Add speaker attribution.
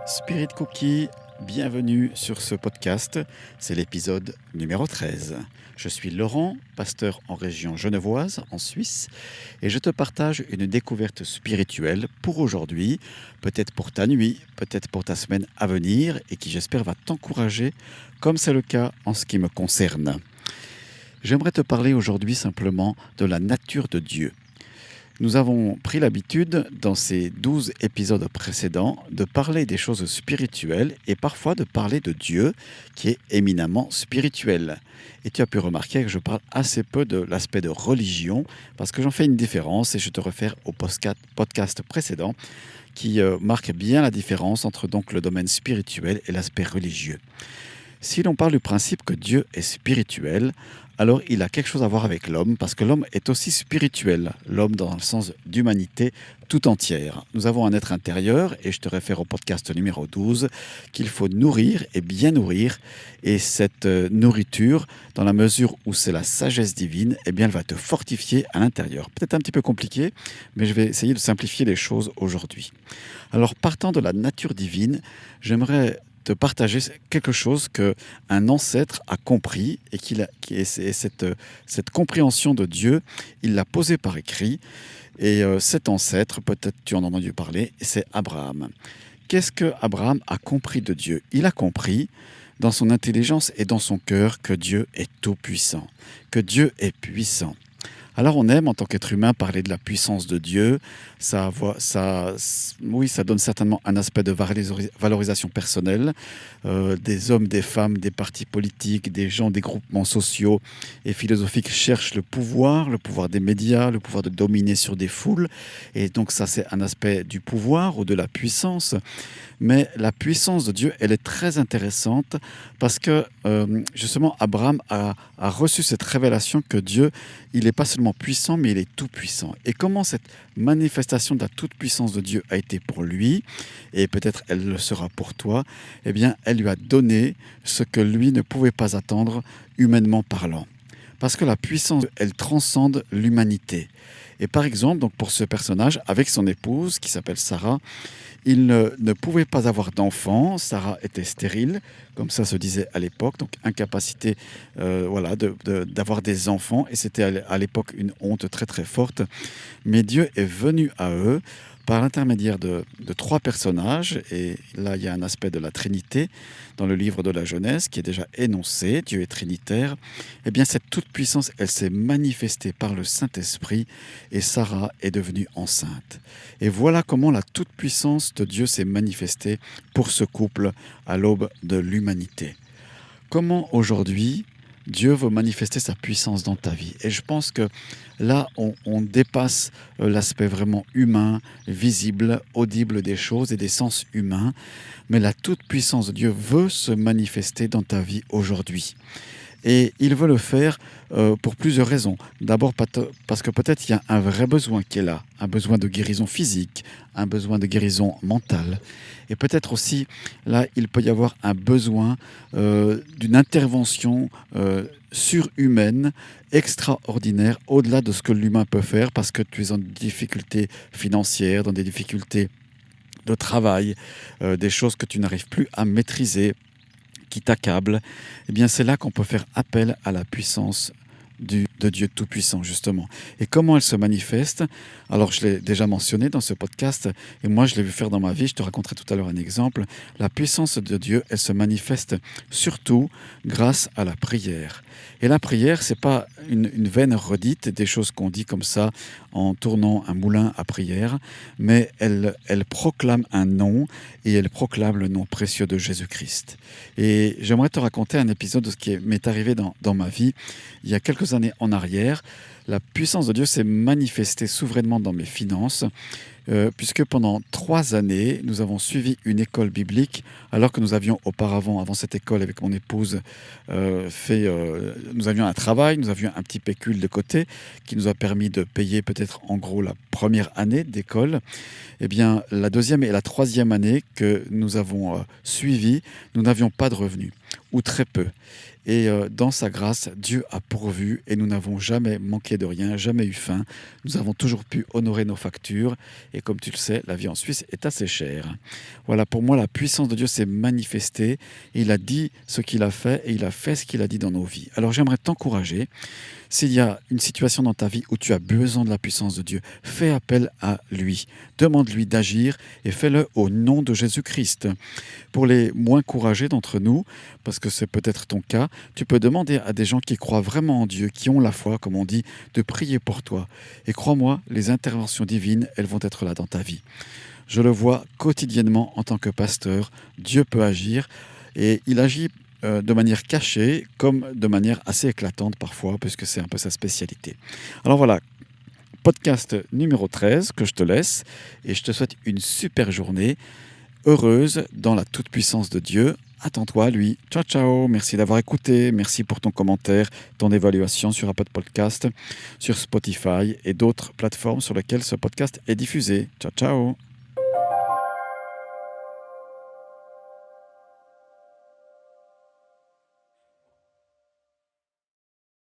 Speaker 1: Spirit Cookie, bienvenue sur ce podcast, c'est l'épisode numéro 13. Je suis Laurent, pasteur en région genevoise, en Suisse, et je te partage une découverte spirituelle pour aujourd'hui, peut-être pour ta nuit, peut-être pour ta semaine à venir, et qui j'espère va t'encourager, comme c'est le cas en ce qui me concerne. J'aimerais te parler aujourd'hui simplement de la nature de Dieu. Nous avons pris l'habitude, dans ces 12 épisodes précédents, de parler des choses spirituelles et parfois de parler de Dieu, qui est éminemment spirituel. Et tu as pu remarquer que je parle assez peu de l'aspect de religion, parce que j'en fais une différence et je te réfère au podcast précédent, qui marque bien la différence entre donc le domaine spirituel et l'aspect religieux. Si l'on parle du principe que Dieu est spirituel, alors il a quelque chose à voir avec l'homme, parce que l'homme est aussi spirituel, l'homme dans le sens d'humanité tout entière. Nous avons un être intérieur, et je te réfère au podcast numéro 12, qu'il faut nourrir et bien nourrir, et cette nourriture, dans la mesure où c'est la sagesse divine, eh bien elle va te fortifier à l'intérieur. Peut-être un petit peu compliqué, mais je vais essayer de simplifier les choses aujourd'hui. Alors partant de la nature divine, j'aimerais te partager quelque chose qu'un ancêtre a compris et cette compréhension de Dieu, il l'a posé par écrit. Et cet ancêtre, peut-être tu en as entendu parler, c'est Abraham. Qu'est-ce que Abraham a compris de Dieu? Il a compris dans son intelligence et dans son cœur que Dieu est tout-puissant, que Dieu est puissant. Alors on aime en tant qu'être humain parler de la puissance de Dieu, oui, ça donne certainement un aspect de valorisation personnelle, des hommes, des femmes, des partis politiques, des gens, des groupements sociaux et philosophiques cherchent le pouvoir des médias, le pouvoir de dominer sur des foules, et donc ça c'est un aspect du pouvoir ou de la puissance. Mais la puissance de Dieu, elle est très intéressante parce que justement Abraham a reçu cette révélation que Dieu, il n'est pas seulement puissant, mais il est tout puissant. Et comment cette manifestation de la toute-puissance de Dieu a été pour lui, et peut-être elle le sera pour toi, eh bien elle lui a donné ce que lui ne pouvait pas attendre humainement parlant. Parce que la puissance, elle transcende l'humanité. Et par exemple, donc pour ce personnage, avec son épouse qui s'appelle Sarah, il ne pouvait pas avoir d'enfant. Sarah était stérile, comme ça se disait à l'époque, donc incapacité d'avoir des enfants. Et c'était à l'époque une honte très très forte. Mais Dieu est venu à eux par l'intermédiaire de trois personnages. Et là, il y a un aspect de la Trinité dans le livre de la Genèse qui est déjà énoncé. Dieu est trinitaire. Eh bien, cette toute-puissance, elle s'est manifestée par le Saint-Esprit et Sarah est devenue enceinte. Et voilà comment la toute-puissance de Dieu s'est manifestée pour ce couple à l'aube de l'humanité. Comment aujourd'hui Dieu veut manifester sa puissance dans ta vie? Et je pense que là, on dépasse l'aspect vraiment humain, visible, audible des choses et des sens humains. Mais la toute-puissance de Dieu veut se manifester dans ta vie aujourd'hui. Et il veut le faire pour plusieurs raisons. D'abord parce que peut-être il y a un vrai besoin qui est là, un besoin de guérison physique, un besoin de guérison mentale. Et peut-être aussi, là, il peut y avoir un besoin d'une intervention surhumaine, extraordinaire, au-delà de ce que l'humain peut faire, parce que tu es en difficulté financière, dans des difficultés de travail, des choses que tu n'arrives plus à maîtriser, qui t'accable, eh bien c'est là qu'on peut faire appel à la puissance de Dieu Tout-Puissant, justement. Et comment elle se manifeste? Alors, je l'ai déjà mentionné dans ce podcast, et moi, je l'ai vu faire dans ma vie. Je te raconterai tout à l'heure un exemple. La puissance de Dieu, elle se manifeste surtout grâce à la prière. Et la prière, c'est pas une vaine redite, des choses qu'on dit comme ça en tournant un moulin à prière, mais elle proclame un nom, et elle proclame le nom précieux de Jésus-Christ. Et j'aimerais te raconter un épisode de ce qui m'est arrivé dans ma vie. Il y a quelques années en arrière, la puissance de Dieu s'est manifestée souverainement dans mes finances, puisque pendant 3 années, nous avons suivi une école biblique, alors que nous avions auparavant, avant cette école, avec mon épouse, nous avions un travail, nous avions un petit pécule de côté, qui nous a permis de payer peut-être en gros la première année d'école. Eh bien, la deuxième et la troisième année que nous avons suivies, nous n'avions pas de revenus, ou très peu. Et dans sa grâce, Dieu a pourvu et nous n'avons jamais manqué de rien, jamais eu faim. Nous avons toujours pu honorer nos factures. Et comme tu le sais, la vie en Suisse est assez chère. Voilà, pour moi, la puissance de Dieu s'est manifestée. Il a dit ce qu'il a fait et il a fait ce qu'il a dit dans nos vies. Alors j'aimerais t'encourager. S'il y a une situation dans ta vie où tu as besoin de la puissance de Dieu, fais appel à lui. Demande-lui d'agir et fais-le au nom de Jésus-Christ. Pour les moins courageux d'entre nous, parce que c'est peut-être ton cas, tu peux demander à des gens qui croient vraiment en Dieu, qui ont la foi, comme on dit, de prier pour toi. Et crois-moi, les interventions divines, elles vont être là dans ta vie. Je le vois quotidiennement en tant que pasteur. Dieu peut agir et il agit de manière cachée comme de manière assez éclatante parfois, puisque c'est un peu sa spécialité. Alors voilà, podcast numéro 13 que je te laisse et je te souhaite une super journée, heureuse dans la toute-puissance de Dieu. Attends-toi à lui. Ciao, ciao. Merci d'avoir écouté. Merci pour ton commentaire, ton évaluation sur Apple Podcast, sur Spotify et d'autres plateformes sur lesquelles ce podcast est diffusé. Ciao, ciao.